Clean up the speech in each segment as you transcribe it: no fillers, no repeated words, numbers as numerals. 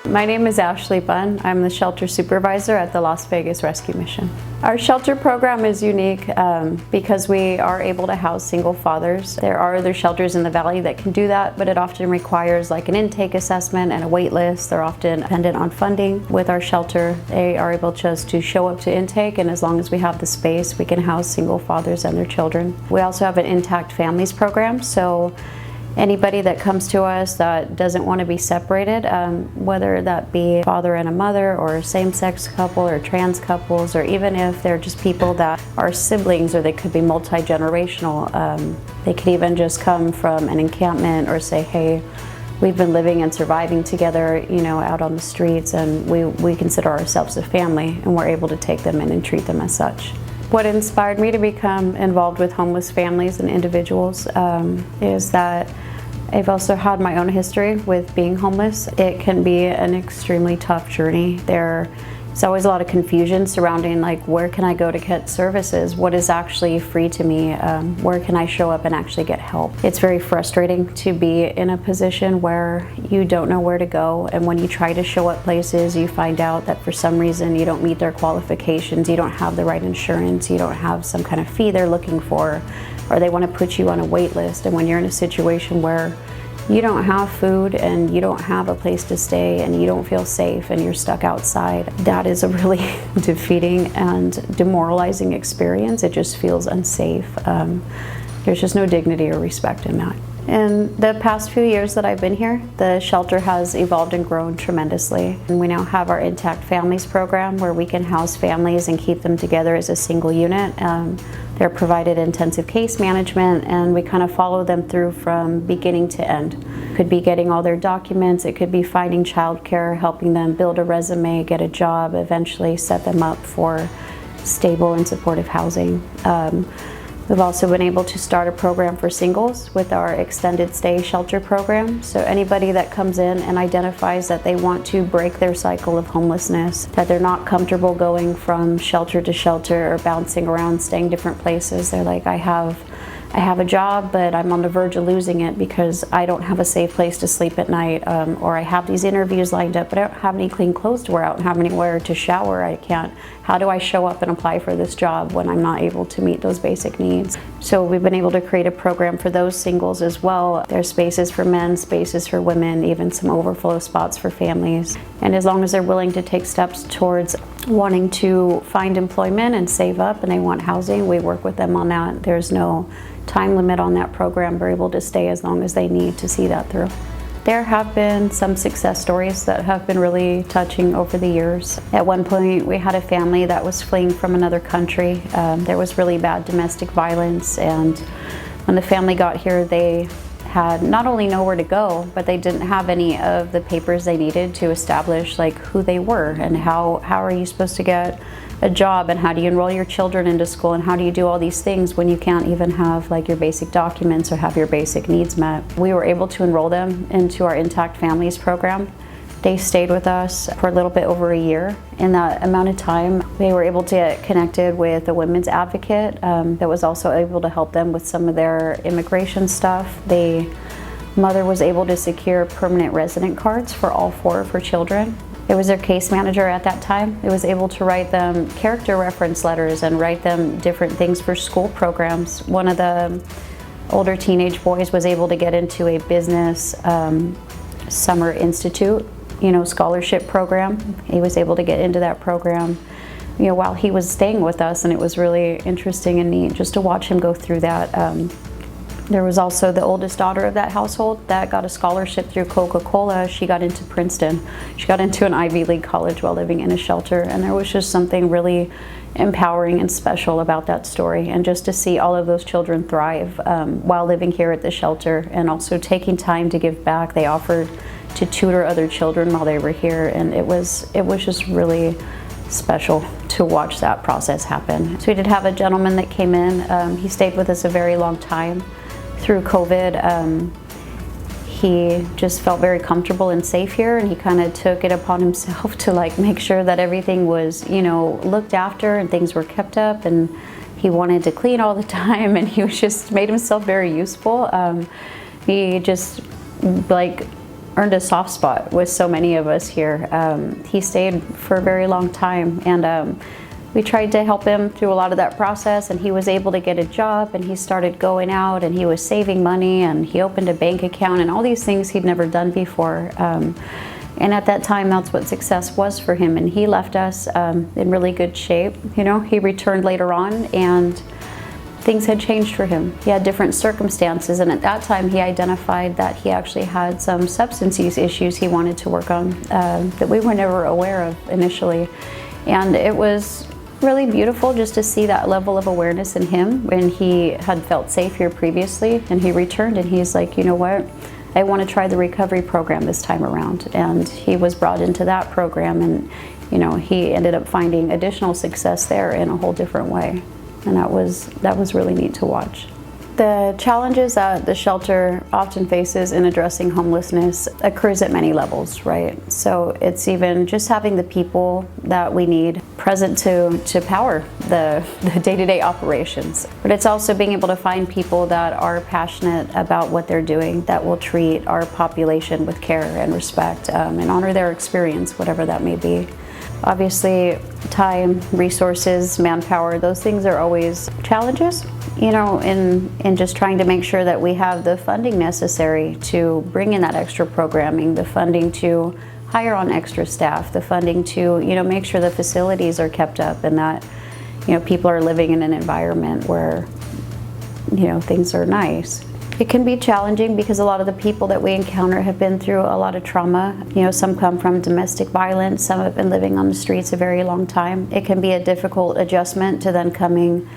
My name is Ashely Bunn. I'm the Shelter Supervisor at the Las Vegas Rescue Mission. Our shelter program is unique because we are able to house single fathers. There are other shelters in the valley that can do that, but it often requires like an intake assessment and a wait list. They're often dependent on funding. With our shelter, they are able just to show up to intake, and as long as we have the space, we can house single fathers and their children. We also have an intact families program, so anybody that comes to us that doesn't want to be separated, whether that be a father and a mother or a same-sex couple or trans couples, or even if they're just people that are siblings, or they could be multi-generational, they could even just come from an encampment or say, hey, we've been living and surviving together, you know, out on the streets, and we consider ourselves a family, and we're able to take them in and treat them as such. What inspired me to become involved with homeless families and individuals is that I've also had my own history with being homeless. It can be an extremely tough journey. There's always a lot of confusion surrounding like, where can I go to get services? What is actually free to me? Where can I show up and actually get help? It's very frustrating to be in a position where you don't know where to go, and when you try to show up places, you find out that for some reason you don't meet their qualifications, you don't have the right insurance, you don't have some kind of fee they're looking for, or they want to put you on a wait list. And when you're in a situation where you don't have food and you don't have a place to stay and you don't feel safe and you're stuck outside, that is a really defeating and demoralizing experience. It just feels unsafe. There's just no dignity or respect in that. In the past few years that I've been here, the shelter has evolved and grown tremendously. And we now have our Intact Families program, where we can house families and keep them together as a single unit. They're provided intensive case management, and we kind of follow them through from beginning to end. It could be getting all their documents, it could be finding childcare, helping them build a resume, get a job, eventually set them up for stable and supportive housing. We've also been able to start a program for singles with our extended stay shelter program. So anybody that comes in and identifies that they want to break their cycle of homelessness, that they're not comfortable going from shelter to shelter or bouncing around, staying different places. They're like, I have a job, but I'm on the verge of losing it because I don't have a safe place to sleep at night, or I have these interviews lined up, but I don't have any clean clothes to wear, I don't have anywhere to shower, how do I show up and apply for this job when I'm not able to meet those basic needs? So we've been able to create a program for those singles as well. There's spaces for men, spaces for women, even some overflow spots for families. And as long as they're willing to take steps towards wanting to find employment and save up and they want housing, we work with them on that. There's no time limit on that program. We're able to stay as long as they need to see that through. There have been some success stories that have been really touching over the years. At one point, we had a family that was fleeing from another country. There was really bad domestic violence, and when the family got here, they had not only nowhere to go, but they didn't have any of the papers they needed to establish like who they were and how are you supposed to get a job, and how do you enroll your children into school, and how do you do all these things when you can't even have like your basic documents or have your basic needs met. We were able to enroll them into our Intact Families program. They stayed with us for a little bit over a year. In that amount of time, they were able to get connected with a women's advocate that was also able to help them with some of their immigration stuff. The mother was able to secure permanent resident cards for all 4 of her children. It was their case manager at that time. It was able to write them character reference letters and write them different things for school programs. One of the older teenage boys was able to get into a business summer institute, scholarship program. He was able to get into that program, while he was staying with us, and it was really interesting and neat just to watch him go through that. There was also the oldest daughter of that household that got a scholarship through Coca-Cola. She got into Princeton. She got into an Ivy League college while living in a shelter, and there was just something really empowering and special about that story. And just to see all of those children thrive while living here at the shelter, and also taking time to give back. They offered to tutor other children while they were here, and it was just really special to watch that process happen. So we did have a gentleman that came in. He stayed with us a very long time. Through COVID, he just felt very comfortable and safe here, and he kind of took it upon himself to make sure that everything was, looked after and things were kept up, and he wanted to clean all the time, and he was just made himself very useful. He just earned a soft spot with so many of us here. He stayed for a very long time, and we tried to help him through a lot of that process, and he was able to get a job, and he started going out, and he was saving money, and he opened a bank account, and all these things he'd never done before. And at that time, that's what success was for him, and he left us in really good shape. You know, he returned later on, and things had changed for him. He had different circumstances, and at that time he identified that he actually had some substance use issues he wanted to work on that we were never aware of initially. And it was really beautiful just to see that level of awareness in him when he had felt safe here previously, and he returned and he's like, you know what, I want to try the recovery program this time around. And he was brought into that program, and you know, he ended up finding additional success there in a whole different way. And that was really neat to watch. The challenges that the shelter often faces in addressing homelessness occurs at many levels, right? So it's even just having the people that we need present to power the day-to-day operations. But it's also being able to find people that are passionate about what they're doing, that will treat our population with care and respect, and honor their experience, whatever that may be. Obviously, time, resources, manpower, those things are always challenges, you know, in just trying to make sure that we have the funding necessary to bring in that extra programming, the funding to hire on extra staff, the funding to, you know, make sure the facilities are kept up and that, you know, people are living in an environment where, you know, things are nice. It can be challenging because a lot of the people that we encounter have been through a lot of trauma. You know, some come from domestic violence, some have been living on the streets a very long time. It can be a difficult adjustment to then coming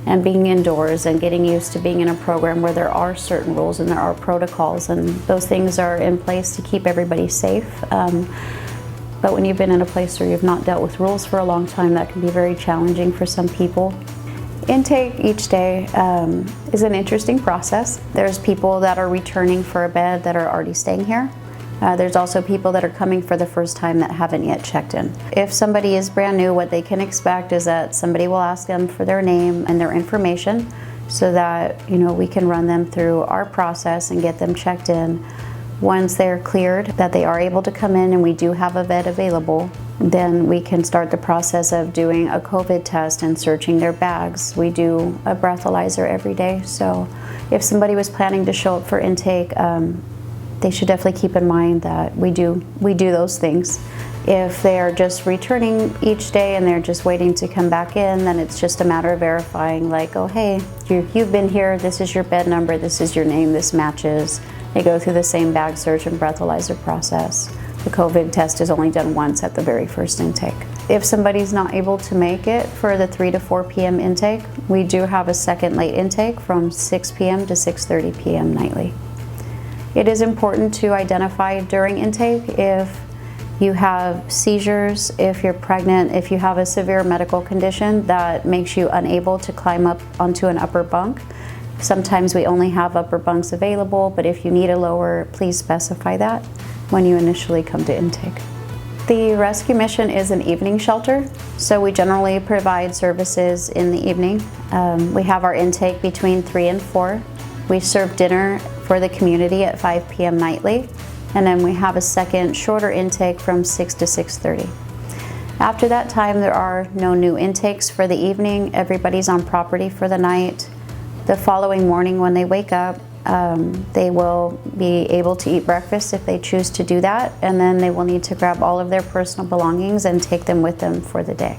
and being indoors and getting used to being in a program where there are certain rules and there are protocols, and those things are in place to keep everybody safe. But when you've been in a place where you've not dealt with rules for a long time, that can be very challenging for some people. Intake each day is an interesting process. There's people that are returning for a bed that are already staying here. There's also people that are coming for the first time that haven't yet checked in. If somebody is brand new, what they can expect is that somebody will ask them for their name and their information so that, you know, we can run them through our process and get them checked in. Once they're cleared, that they are able to come in and we do have a bed available, then we can start the process of doing a COVID test and searching their bags. We do a breathalyzer every day, so if somebody was planning to show up for intake, they should definitely keep in mind that we do those things. If they're just returning each day and they're just waiting to come back in, then it's just a matter of verifying, like, oh hey, you've been here, this is your bed number, this is your name, this matches. They go through the same bag search and breathalyzer process. The COVID test is only done once at the very first intake. If somebody's not able to make it for the 3 to 4 p.m. intake, we do have a second late intake from 6 p.m. to 6:30 p.m. nightly. It is important to identify during intake if you have seizures, if you're pregnant, if you have a severe medical condition that makes you unable to climb up onto an upper bunk. Sometimes we only have upper bunks available, but if you need a lower, please specify that when you initially come to intake. The rescue mission is an evening shelter, so we generally provide services in the evening. We have our intake between 3 and 4. We serve dinner for the community at 5 p.m. nightly, and then we have a second shorter intake from 6 to 6:30. After that time, there are no new intakes for the evening. Everybody's on property for the night. The following morning when they wake up, they will be able to eat breakfast if they choose to do that, and then they will need to grab all of their personal belongings and take them with them for the day.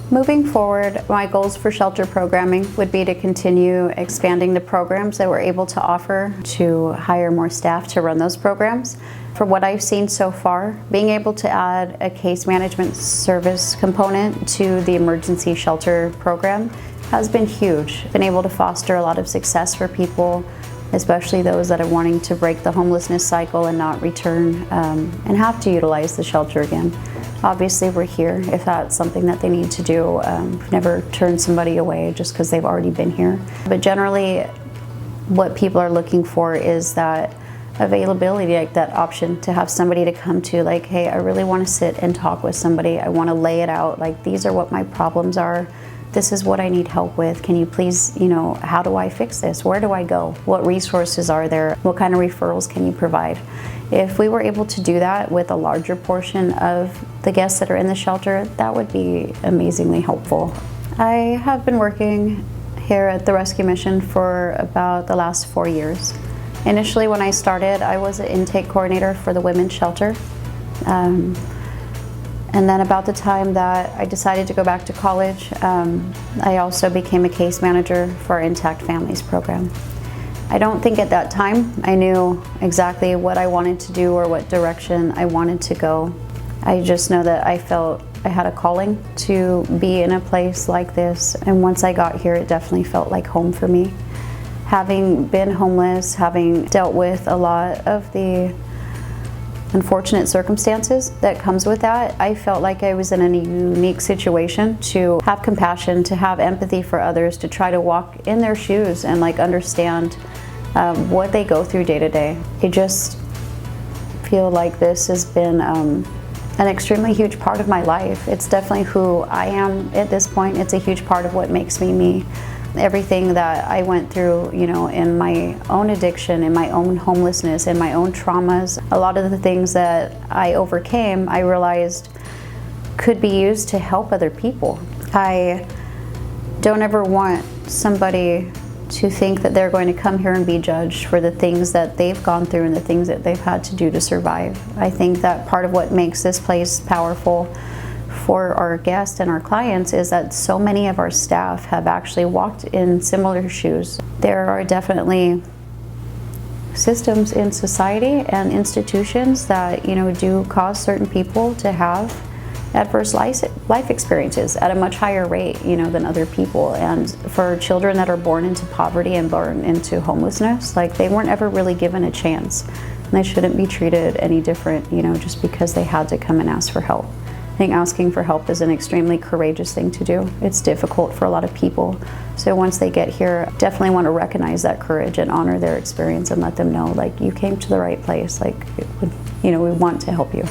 Moving forward, my goals for shelter programming would be to continue expanding the programs that we're able to offer, to hire more staff to run those programs. For what I've seen so far, being able to add a case management service component to the emergency shelter program has been huge. Been able to foster a lot of success for people, especially those that are wanting to break the homelessness cycle and not return and have to utilize the shelter again. Obviously, we're here if that's something that they need to do. We've never turned somebody away just because they've already been here. But generally, what people are looking for is that availability, like that option to have somebody to come to, like, hey, I really want to sit and talk with somebody. I want to lay it out, like, these are what my problems are. This is what I need help with. Can you please, you know, how do I fix this? Where do I go? What resources are there? What kind of referrals can you provide? If we were able to do that with a larger portion of the guests that are in the shelter, that would be amazingly helpful. I have been working here at the Rescue Mission for about the last 4 years. Initially, when I started, I was an intake coordinator for the women's shelter. And then about the time that I decided to go back to college, I also became a case manager for our Intact Families program. I don't think at that time I knew exactly what I wanted to do or what direction I wanted to go. I just know that I felt I had a calling to be in a place like this, and once I got here, it definitely felt like home for me. Having been homeless, having dealt with a lot of the unfortunate circumstances that comes with that, I felt like I was in a unique situation to have compassion, to have empathy for others, to try to walk in their shoes and understand what they go through day to day. I just feel like this has been an extremely huge part of my life. It's definitely who I am at this point. It's a huge part of what makes me me. Everything that I went through, in my own addiction, in my own homelessness, in my own traumas, a lot of the things that I overcame, I realized could be used to help other people. I don't ever want somebody to think that they're going to come here and be judged for the things that they've gone through and the things that they've had to do to survive. I think that part of what makes this place powerful for our guests and our clients is that so many of our staff have actually walked in similar shoes. There are definitely systems in society and institutions that do cause certain people to have adverse life experiences at a much higher rate than other people. And for children that are born into poverty and born into homelessness, they weren't ever really given a chance, and they shouldn't be treated any different just because they had to come and ask for help. I think asking for help is an extremely courageous thing to do. It's difficult for a lot of people. So once they get here, definitely want to recognize that courage and honor their experience and let them know, you came to the right place. We want to help you.